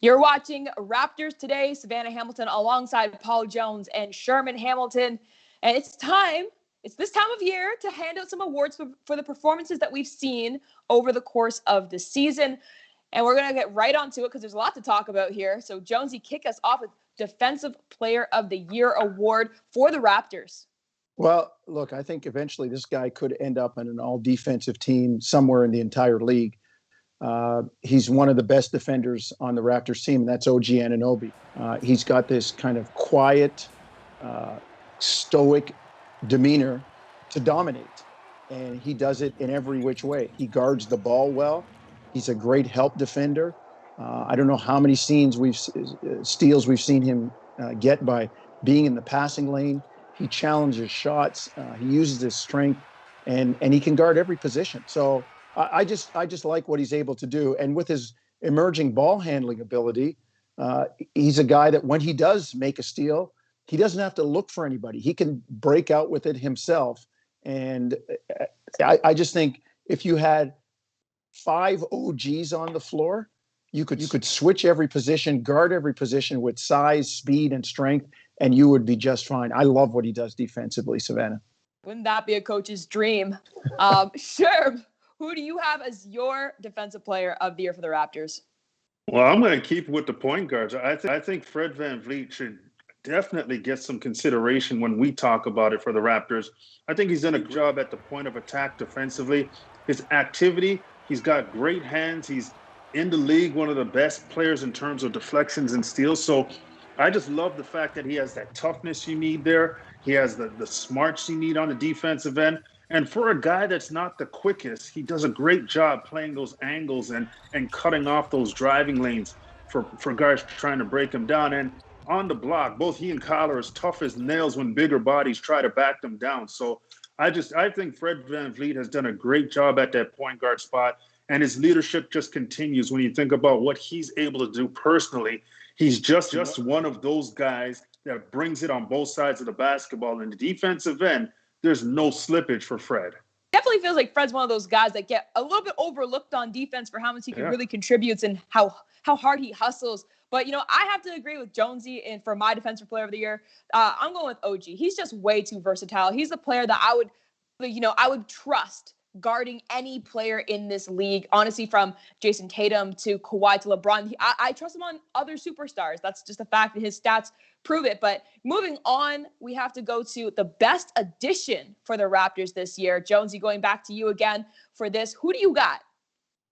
You're watching Raptors Today. Savanna Hamilton alongside Paul Jones and Sherman Hamilton. And it's this time of year to hand out some awards for the performances that we've seen over the course of the season. And we're going to get right onto it because there's a lot to talk about here. So Jonesy, kick us off with Defensive Player of the Year award for the Raptors. Well, look, I think eventually this guy could end up on an all-defensive team somewhere in the entire league. He's one of the best defenders on the Raptors team, and that's OG Anunoby. He's got this kind of quiet, stoic demeanor to dominate, and he does it in every which way. He guards the ball well. He's a great help defender. I don't know how many steals we've seen him get by being in the passing lane. He challenges shots. He uses his strength, and he can guard every position. So I just like what he's able to do. And with his emerging ball handling ability, he's a guy that when he does make a steal, he doesn't have to look for anybody. He can break out with it himself. And I just think if you had 5 OGs on the floor, you could switch every position, guard every position with size, speed, and strength, and you would be just fine. I love what he does defensively, Savanna. Wouldn't that be a coach's dream? Sure. Who do you have as your Defensive Player of the Year for the Raptors? Well, I'm going to keep with the point guards. I think Fred VanVleet should definitely get some consideration when we talk about it for the Raptors. I think he's done a good job at the point of attack defensively. His activity, he's got great hands. He's in the league, one of the best players in terms of deflections and steals. So I just love the fact that he has that toughness you need there. He has the smarts you need on the defensive end. And for a guy that's not the quickest, he does a great job playing those angles and cutting off those driving lanes for guys trying to break him down. And on the block, both he and Kyle are as tough as nails when bigger bodies try to back them down. So I think Fred VanVleet has done a great job at that point guard spot. And his leadership just continues when you think about what he's able to do personally. He's just one of those guys that brings it on both sides of the basketball. In the defensive end, there's no slippage for Fred. Definitely feels like Fred's one of those guys that get a little bit overlooked on defense for how much he can really contributes and how hard he hustles. But, I have to agree with Jonesy, and for my Defensive Player of the Year, I'm going with OG. He's just way too versatile. He's a player that I would trust guarding any player in this league, honestly, from Jason Tatum to Kawhi to LeBron. I trust him on other superstars. That's just a fact, and his stats prove it. But moving on, we have to go to the best addition for the Raptors this year. Jonesy, going back to you again for this. Who do you got?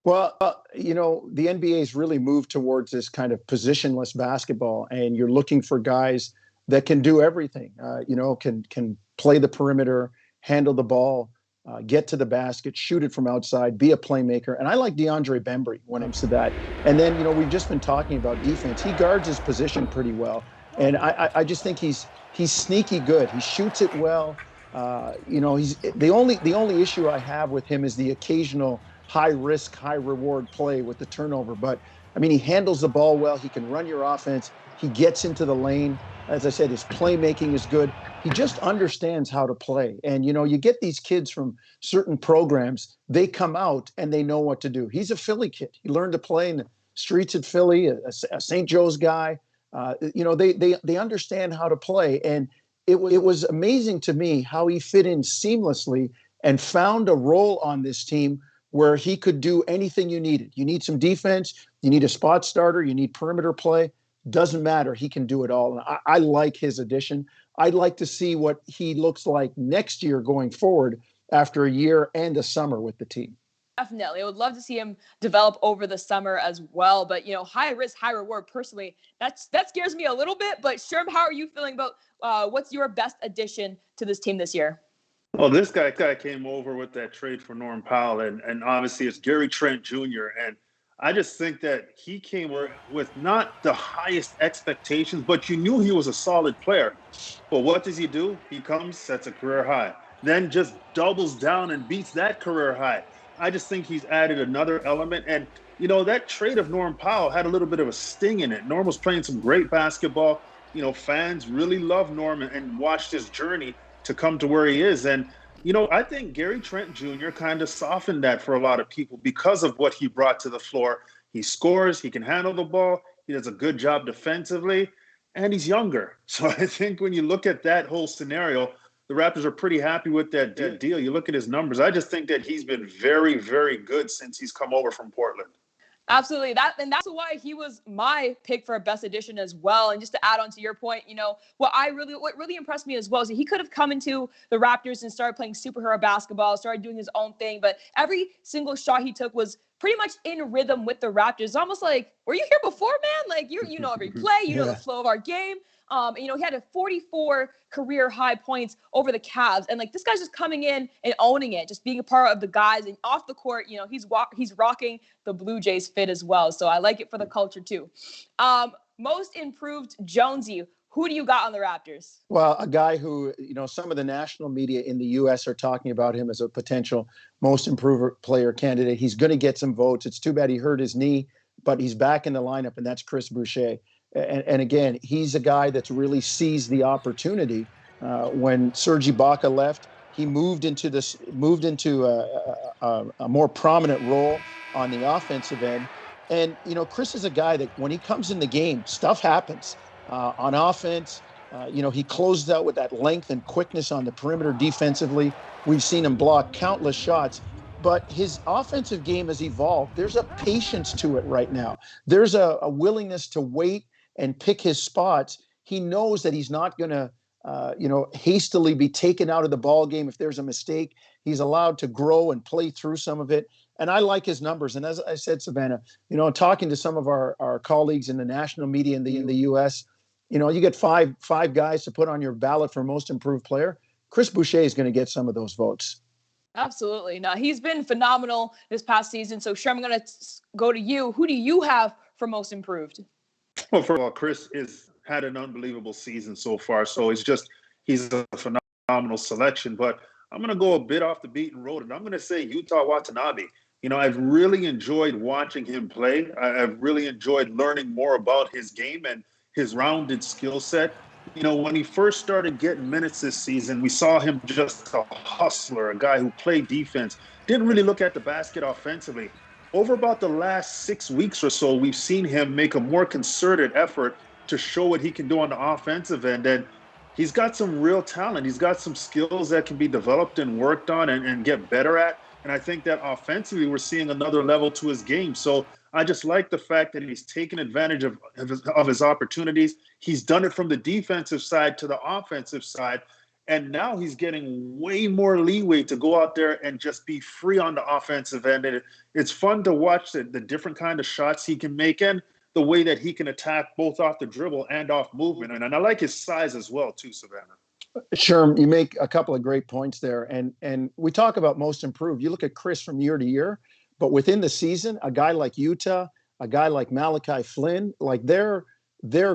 Well, the NBA's really moved towards this kind of positionless basketball, and you're looking for guys that can do everything. Can play the perimeter, handle the ball, get to the basket, shoot it from outside, be a playmaker. And I like DeAndre Bembry when it comes to that. And then, we've just been talking about defense. He guards his position pretty well. And I just think he's sneaky good. He shoots it well. He's the only issue I have with him is the occasional high risk, high reward play with the turnover. But he handles the ball well. He can run your offense. He gets into the lane. As I said, his playmaking is good. He just understands how to play. And, you get these kids from certain programs, they come out and they know what to do. He's a Philly kid. He learned to play in the streets at Philly, a St. Joe's guy. They understand how to play. And it was amazing to me how he fit in seamlessly and found a role on this team where he could do anything you needed. You need some defense. You need a spot starter. You need perimeter play. Doesn't matter. He can do it all. And I like his addition. I'd like to see what he looks like next year going forward after a year and a summer with the team. Definitely. I would love to see him develop over the summer as well. But, high risk, high reward, personally, that scares me a little bit. But Sherm, how are you feeling about what's your best addition to this team this year? Well, this guy came over with that trade for Norm Powell, and obviously it's Gary Trent Jr., and I just think that he came with not the highest expectations, but you knew he was a solid player. But what does he do? He comes, sets a career high, then just doubles down and beats that career high. I just think he's added another element. And, that trade of Norm Powell had a little bit of a sting in it. Norm was playing some great basketball. Fans really love Norm and watched his journey to come to where he is. And, I think Gary Trent Jr. kind of softened that for a lot of people because of what he brought to the floor. He scores, he can handle the ball, He does a good job defensively, and he's younger. So I think when you look at that whole scenario, the Raptors are pretty happy with that deal. You look at his numbers. I just think that he's been very, very good since he's come over from Portland. Absolutely. That's why he was my pick for a best addition as well. And just to add on to your point, what really impressed me as well is that he could have come into the Raptors and started playing superhero basketball, started doing his own thing. But every single shot he took was pretty much in rhythm with the Raptors. It's almost like, were you here before, man? Like you know every play, you know the flow of our game. He had a 44 career high points over the Cavs. And like, this guy's just coming in and owning it, just being a part of the guys. And off the court, he's rocking the Blue Jays fit as well. So I like it for the culture too. Most improved Jonesy. Who do you got on the Raptors? Well, a guy who, some of the national media in the U.S. are talking about him as a potential most improved player candidate. He's going to get some votes. It's too bad he hurt his knee, but he's back in the lineup, and that's Chris Boucher. And again, he's a guy that's really seized the opportunity. When Serge Ibaka left, he moved into a more prominent role on the offensive end. And Chris is a guy that when he comes in the game, stuff happens on offense. He closed out with that length and quickness on the perimeter defensively. We've seen him block countless shots. But his offensive game has evolved. There's a patience to it right now. There's a willingness to wait and pick his spots. He knows that he's not going to, hastily be taken out of the ball game if there's a mistake. He's allowed to grow and play through some of it. And I like his numbers. And as I said, Savanna, talking to some of our colleagues in the national media in the U.S., you get five guys to put on your ballot for most improved player. Chris Boucher is going to get some of those votes. Absolutely. No, he's been phenomenal this past season. So, Sherman, I'm going to go to you. Who do you have for most improved? Well, first of all, Chris has had an unbelievable season so far. So he's a phenomenal selection. But I'm going to go a bit off the beaten road, and I'm going to say Yuta Watanabe. I've really enjoyed watching him play. I've really enjoyed learning more about his game and his rounded skill set. When he first started getting minutes this season, we saw him just a hustler, a guy who played defense, didn't really look at the basket offensively. Over about the last 6 weeks or so, we've seen him make a more concerted effort to show what he can do on the offensive end. And he's got some real talent. He's got some skills that can be developed and worked on and get better at. And I think that offensively, we're seeing another level to his game. So I just like the fact that he's taken advantage of his opportunities. He's done it from the defensive side to the offensive side. And now he's getting way more leeway to go out there and just be free on the offensive end. And it's fun to watch the different kind of shots he can make and the way that he can attack both off the dribble and off movement. And I like his size as well, too, Savanna. Sherm, you make a couple of great points there. And we talk about most improved. You look at Chris from year to year, but within the season, a guy like Utah, a guy like Malachi Flynn, like their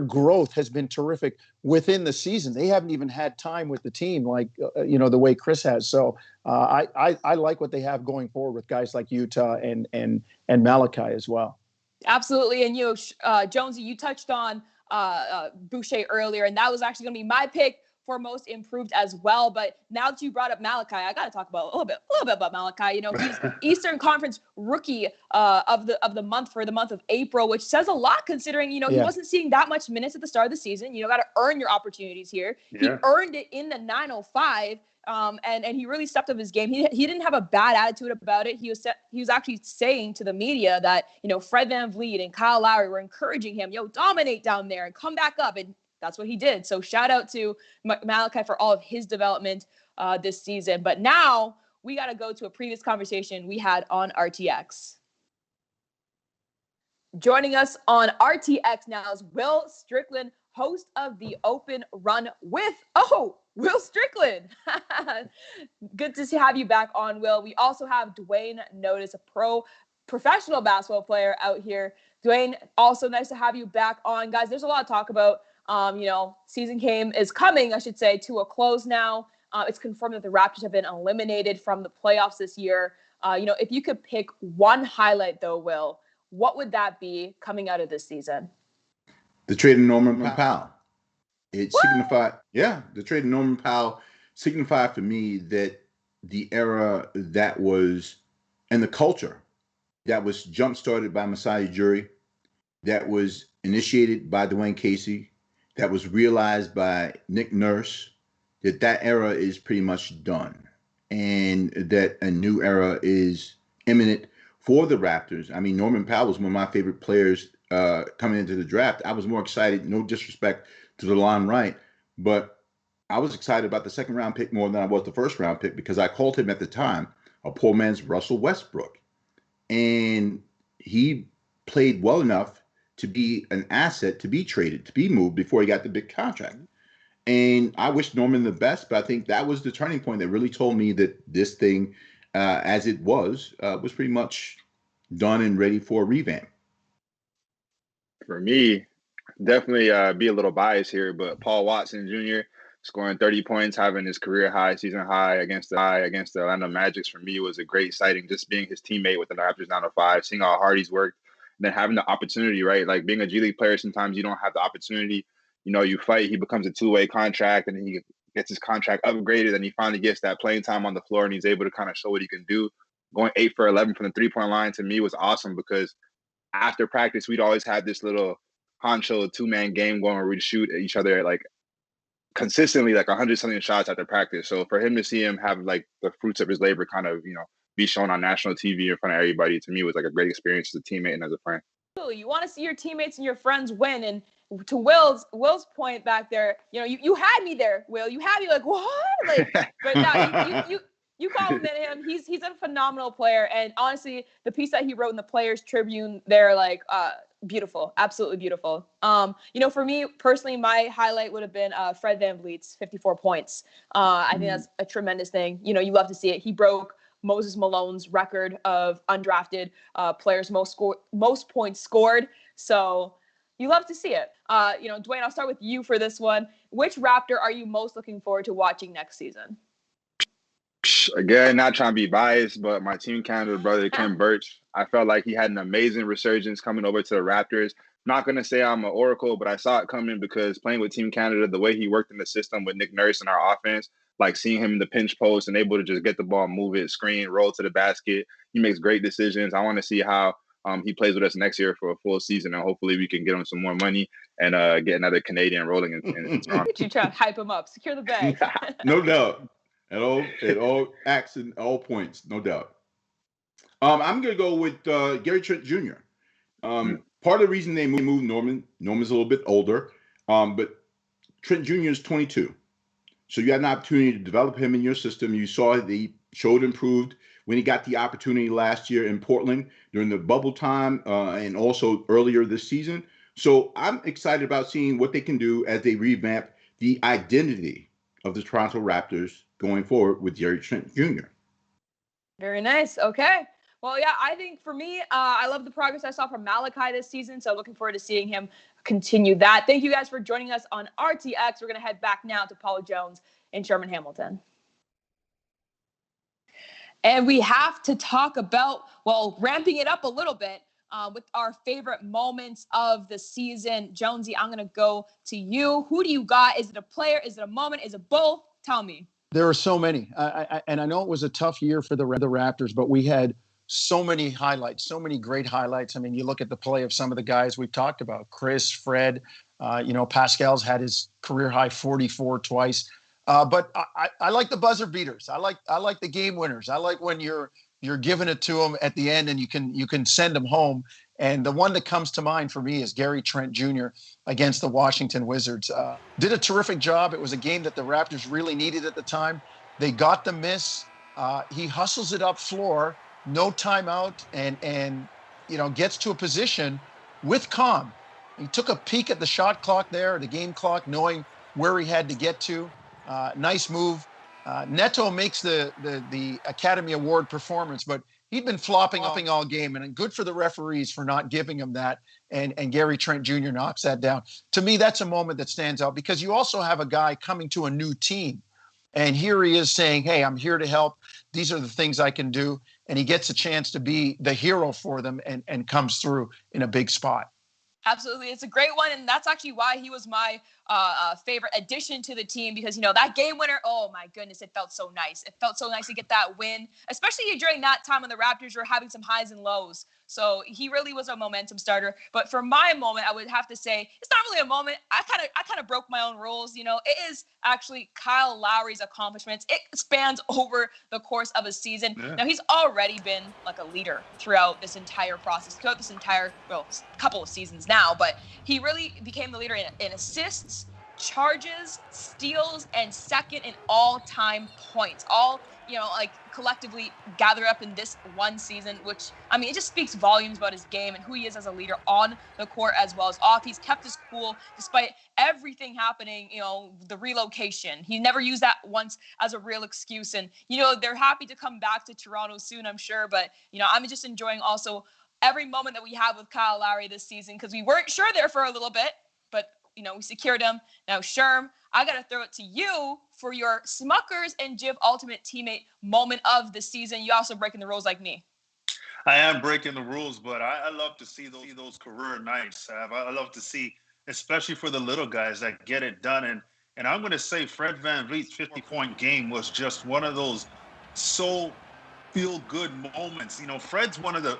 growth has been terrific within the season. They haven't even had time with the team like, the way Chris has. So I like what they have going forward with guys like Utah and Malachi as well. Absolutely. And, Jonesy, you touched on Boucher earlier, and that was actually going to be my pick for most improved as well. But now that you brought up Malachi, I got to talk about a little bit about Malachi. He's Eastern Conference Rookie of the month for the month of April, which says a lot considering, he wasn't seeing that much minutes at the start of the season. Got to earn your opportunities here. Yeah. He earned it in the 905. And he really stepped up his game. He didn't have a bad attitude about it. He was actually saying to the media that, Fred VanVleet and Kyle Lowry were encouraging him, dominate down there and come back up. And that's what he did. So shout out to Malachi for all of his development this season. But now we got to go to a previous conversation we had on RTX. Joining us on RTX now is Will Strickland, host of the Open Run with, Will Strickland. Good to have you back on, Will. We also have Duane Notice, a professional basketball player out here. Duane, also nice to have you back on. Guys, there's a lot to talk about. Season is coming, I should say, to a close now. It's confirmed that the Raptors have been eliminated from the playoffs this year. If you could pick one highlight, though, Will, what would that be coming out of this season? The trade of Norman Powell. It signified, the trade of Norman Powell signified for me that the era that was, and the culture that was jump-started by Masai Ujiri, that was initiated by Duane Casey, that was realized by Nick Nurse, that era is pretty much done, and that a new era is imminent for the Raptors. I mean, Norman Powell was one of my favorite players coming into the draft. I was more excited, no disrespect to DeLon Wright, but I was excited about the second round pick more than I was the first round pick, because I called him at the time a poor man's Russell Westbrook. And he played well enough to be an asset, to be traded, to be moved before he got the big contract. And I wish Norman the best, but I think that was the turning point that really told me that this thing, as it was pretty much done and ready for a revamp. For me, definitely be a little biased here, but Paul Watson Jr. scoring 30 points, having his career high, season high against the Orlando Magic, for me was a great sighting. Just being his teammate with the Raptors 905, seeing how hard he's worked, and then having the opportunity, right? Like being a G League player, sometimes you don't have the opportunity. You know, you fight, he becomes a two-way contract, and he gets his contract upgraded, and he finally gets that playing time on the floor, and he's able to kind of show what he can do. Going 8 for 11 from the three-point line to me was awesome, because after practice, we'd always had this little honcho two-man game going where we'd shoot at each other like consistently, like 100-something shots after practice. So for him to see him have like the fruits of his labor kind of, be shown on national TV in front of everybody, to me was like a great experience as a teammate and as a friend. You want to see your teammates and your friends win. And to Will's point back there, you had me there, Will. You had me like, what? Like, but now you compliment him. He's a phenomenal player. And honestly, the piece that he wrote in the Players Tribune, they're like, beautiful, absolutely beautiful. For me personally, my highlight would have been Fred VanVleet's 54 points. I think that's a tremendous thing. You love to see it. He broke Moses Malone's record of undrafted players most points scored. So you love to see it. Duane, I'll start with you for this one. Which Raptor are you most looking forward to watching next season? Again, not trying to be biased, but my Team Canada brother, Ken Birch, I felt like he had an amazing resurgence coming over to the Raptors. Not going to say I'm an oracle, but I saw it coming because playing with Team Canada, the way he worked in the system with Nick Nurse and our offense, like seeing him in the pinch post and able to just get the ball, move it, screen, roll to the basket. He makes great decisions. I want to see how he plays with us next year for a full season, and hopefully we can get him some more money and get another Canadian rolling in Toronto. You try to hype him up, secure the bag. No doubt. At all acts and all points, no doubt. I'm going to go with Gary Trent Jr. Part of the reason they moved Norman's a little bit older, but Trent Jr. is 22. So you had an opportunity to develop him in your system. You saw he showed improved when he got the opportunity last year in Portland during the bubble time and also earlier this season. So I'm excited about seeing what they can do as they revamp the identity of the Toronto Raptors going forward with Gary Trent Jr. Very nice. Okay. Well, yeah, I think for me, I love the progress I saw from Malachi this season. So looking forward to seeing him continue that. Thank you guys for joining us on RTX. We're going to head back now to Paula Jones and Sherman Hamilton. And we have to talk about, ramping it up a little bit with our favorite moments of the season. Jonesy, I'm going to go to you. Who do you got? Is it a player? Is it a moment? Is it both? Tell me. There are so many. And I know it was a tough year for the Raptors, but we had so many highlights, so many great highlights. I mean, you look at the play of some of the guys we've talked about, Chris, Fred, Pascal's had his career high 44 twice. But I like the buzzer beaters. I like the game winners. I like when you're giving it to them at the end and you can send them home. And the one that comes to mind for me is Gary Trent Jr. against the Washington Wizards. Did a terrific job. It was a game that the Raptors really needed at the time. They got the miss. He hustles it up floor, no timeout, and gets to a position with calm. He took a peek at the shot clock there, the game clock, knowing where he had to get to. Nice move. Neto makes the Academy Award performance, but he'd been flopping all game, and good for the referees for not giving him that. And Gary Trent Jr. knocks that down. To me, that's a moment that stands out because you also have a guy coming to a new team, and here he is saying, "Hey, I'm here to help. These are the things I can do," and he gets a chance to be the hero for them and comes through in a big spot. Absolutely. It's a great one. And that's actually why he was my favorite addition to the team because, that game winner, oh my goodness, it felt so nice. It felt so nice to get that win, especially during that time when the Raptors were having some highs and lows. So he really was a momentum starter. But for my moment, I would have to say it's not really a moment. I kind of broke my own rules. You know, it is actually Kyle Lowry's accomplishments. It spans over the course of a season. Yeah. Now, he's already been like a leader throughout this entire process, throughout this entire, couple of seasons now. But he really became the leader in assists, charges, steals, and second in all-time points. All, collectively gathered up in this one season, which, it just speaks volumes about his game and who he is as a leader on the court as well as off. He's kept his cool despite everything happening, the relocation. He never used that once as a real excuse. And, they're happy to come back to Toronto soon, I'm sure. But, I'm just enjoying also every moment that we have with Kyle Lowry this season because we weren't sure there for a little bit, but we secured him. Now, Sherm, I got to throw it to you for your Smuckers and Jiv Ultimate Teammate moment of the season. You also breaking the rules like me. I am breaking the rules, but I love to see those career nights, Sav. I love to see, especially for the little guys that get it done. And I'm going to say Fred VanVleet's 50-point game was just one of those so feel-good moments. Fred's one of the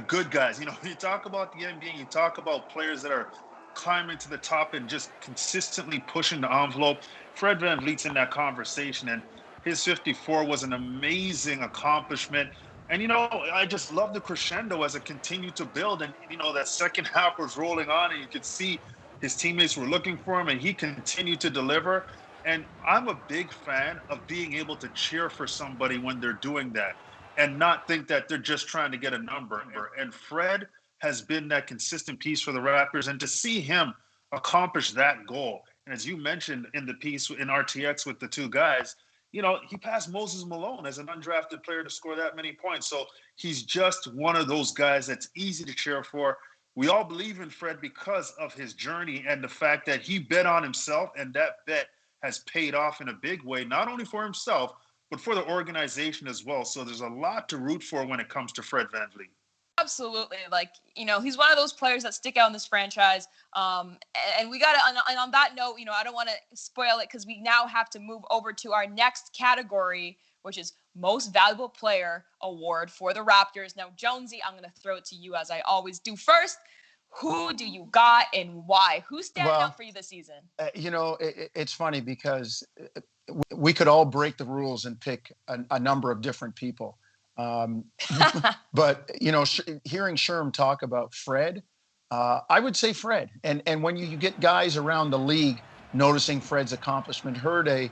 good guys. You talk about the NBA, you talk about players that are climbing to the top and just consistently pushing the envelope. Fred VanVleet's in that conversation, and his 54 was an amazing accomplishment. And, I just love the crescendo as it continued to build. And, that second half was rolling on, and you could see his teammates were looking for him, and he continued to deliver. And I'm a big fan of being able to cheer for somebody when they're doing that and not think that they're just trying to get a number. And Fred has been that consistent piece for the Raptors, and to see him accomplish that goal. And as you mentioned in the piece in RTX with the two guys, he passed Moses Malone as an undrafted player to score that many points. So he's just one of those guys that's easy to cheer for. We all believe in Fred because of his journey and the fact that he bet on himself, and that bet has paid off in a big way, not only for himself, but for the organization as well. So there's a lot to root for when it comes to Fred VanVleet. Absolutely. He's one of those players that stick out in this franchise. And we got to, and on that note, I don't want to spoil it because we now have to move over to our next category, which is Most Valuable Player Award for the Raptors. Now, Jonesy, I'm going to throw it to you as I always do first. Who do you got and why? Who's standing out for you this season? It's funny because we could all break the rules and pick a number of different people. But hearing Sherm talk about Fred, I would say Fred. And when you get guys around the league noticing Fred's accomplishment, heard an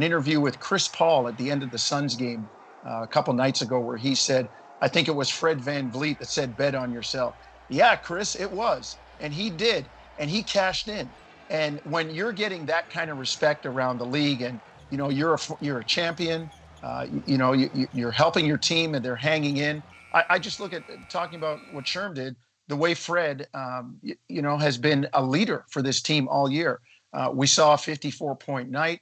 interview with Chris Paul at the end of the Suns game a couple nights ago where he said, I think it was Fred VanVleet that said, bet on yourself. Yeah, Chris, it was. And he did. And he cashed in. And when you're getting that kind of respect around the league and, you're a champion, you're helping your team and they're hanging in. I just look at talking about what Sherm did, the way Fred, has been a leader for this team all year. We saw a 54-point night.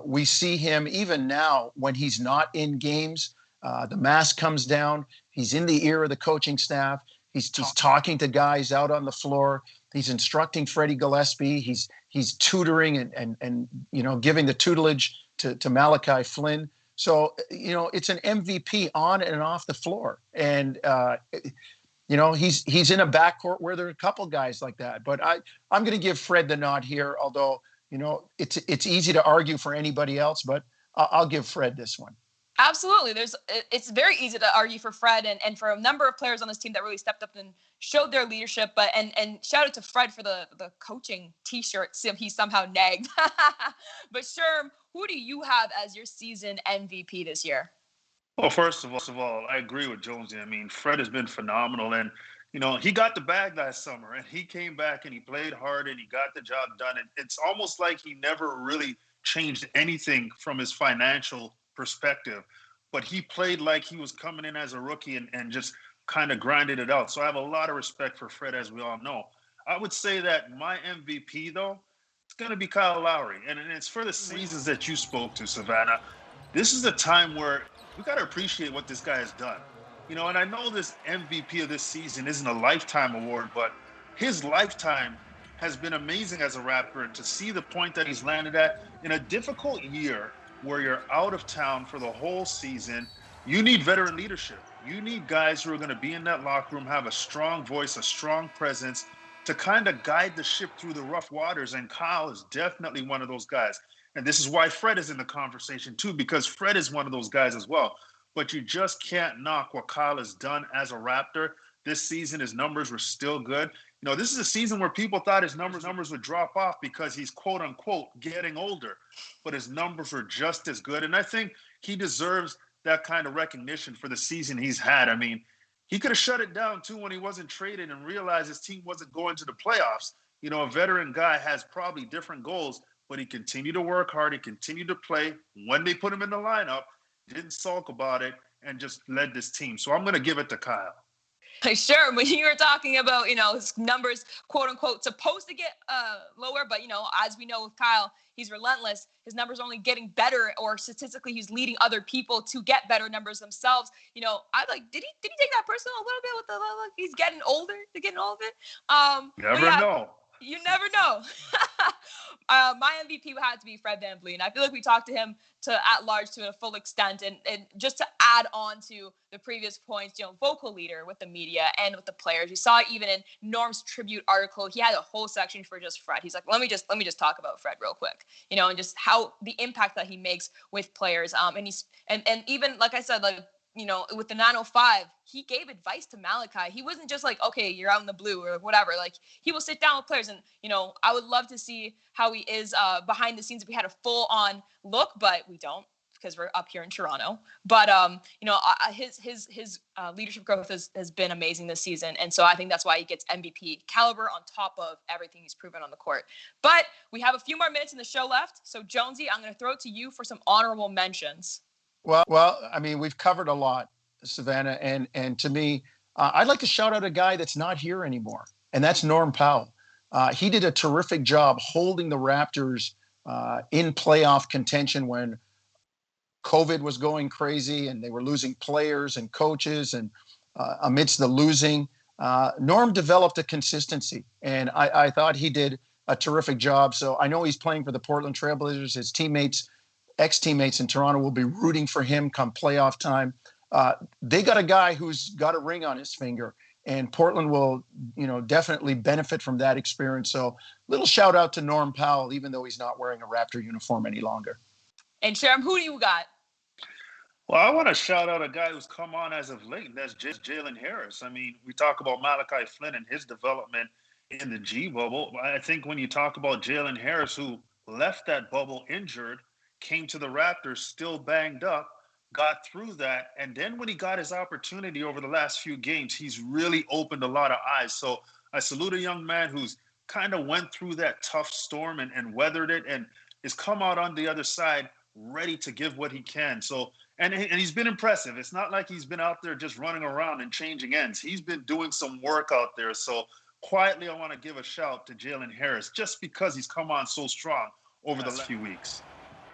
We see him even now when he's not in games. The mask comes down. He's in the ear of the coaching staff. He's talking to guys out on the floor. He's instructing Freddie Gillespie. He's tutoring and giving the tutelage to Malachi Flynn. So, it's an MVP on and off the floor. And, he's in a backcourt where there are a couple guys like that. But I'm going to give Fred the nod here, although, it's easy to argue for anybody else, but I'll give Fred this one. Absolutely. It's very easy to argue for Fred and for a number of players on this team that really stepped up and showed their leadership. But and shout out to Fred for the coaching T-shirt he somehow nagged. But Sherm, who do you have as your season MVP this year? Well, first of all, I agree with Jonesy. Fred has been phenomenal, and he got the bag last summer, and he came back and he played hard and he got the job done. And it's almost like he never really changed anything from his financial perspective, but he played like he was coming in as a rookie and just kind of grinded it out. So I have a lot of respect for Fred, as we all know. I would say that my MVP, though, it's going to be Kyle Lowry. And it's for the reasons that you spoke to, Savannah. This is a time where we got to appreciate what this guy has done. And I know this MVP of this season isn't a lifetime award, but his lifetime has been amazing as a Raptor. And to see the point that he's landed at in a difficult year where you're out of town for the whole season, you need veteran leadership. You need guys who are going to be in that locker room, have a strong voice, a strong presence to kind of guide the ship through the rough waters. And Kyle is definitely one of those guys. And this is why Fred is in the conversation too, because Fred is one of those guys as well. But you just can't knock what Kyle has done as a Raptor. This season, his numbers were still good. You know, this is a season where people thought his numbers would drop off because he's quote unquote getting older, but his numbers were just as good. And I think he deserves that kind of recognition for the season he's had. I mean, he could have shut it down too when he wasn't traded and realized his team wasn't going to the playoffs. You know, a veteran guy has probably different goals, but he continued to work hard. He continued to play when they put him in the lineup, didn't sulk about it, and just led this team. So I'm going to give it to Kyle. Sure. When you were talking about, his numbers, quote unquote, supposed to get lower, but, as we know with Kyle, he's relentless. His numbers are only getting better, or statistically, he's leading other people to get better numbers themselves. I did he take that personal a little bit with the he's getting older, Never know. You never know. My MVP had to be Fred VanVleet. And I feel like we talked to him at large to a full extent. And just to add on to the previous points, vocal leader with the media and with the players. You saw it even in Norm's tribute article. He had a whole section for just Fred. He's like, let me just talk about Fred real quick, and just how the impact that he makes with players. And even, like I said, with the 905, he gave advice to Malachi. He wasn't just like, okay, you're out in the blue or whatever. Like, he will sit down with players. And, I would love to see how he is behind the scenes if we had a full-on look, but we don't because we're up here in Toronto. But, his leadership growth has been amazing this season. And so I think that's why he gets MVP caliber on top of everything he's proven on the court. But we have a few more minutes in the show left. So, Jonesy, I'm going to throw it to you for some honorable mentions. Well, I mean, we've covered a lot, Savanna, and to me, I'd like to shout out a guy that's not here anymore, and that's Norm Powell. He did a terrific job holding the Raptors in playoff contention when COVID was going crazy and they were losing players and coaches, and amidst the losing, Norm developed a consistency, and I thought he did a terrific job. So I know he's playing for the Portland Trailblazers. His ex-teammates in Toronto will be rooting for him come playoff time. They got a guy who's got a ring on his finger, and Portland will, definitely benefit from that experience. So little shout out to Norm Powell, even though he's not wearing a Raptor uniform any longer. And Sherman, who do you got? Well, I want to shout out a guy who's come on as of late, and that's just Jalen Harris. I mean, we talk about Malachi Flynn and his development in the G bubble. I think when you talk about Jalen Harris, who left that bubble injured, came to the Raptors still banged up, got through that, and then when he got his opportunity over the last few games, he's really opened a lot of eyes. So I salute a young man who's kind of went through that tough storm and weathered it, and has come out on the other side ready to give what he can. So and he's been impressive. It's not like he's been out there just running around and changing ends. He's been doing some work out there. So quietly, I want to give a shout to Jalen Harris just because he's come on so strong over the last few weeks.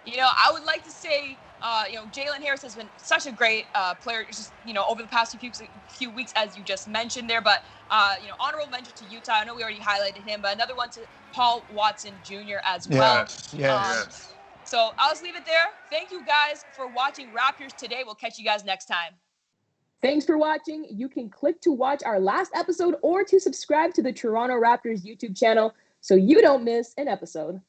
I would like to say, Jalen Harris has been such a great player, just, over the past few weeks, as you just mentioned there. But, honorable mention to Utah. I know we already highlighted him, but another one to Paul Watson Jr. as well. Yes. So I'll just leave it there. Thank you guys for watching Raptors Today. We'll catch you guys next time. Thanks for watching. You can click to watch our last episode or to subscribe to the Toronto Raptors YouTube channel so you don't miss an episode.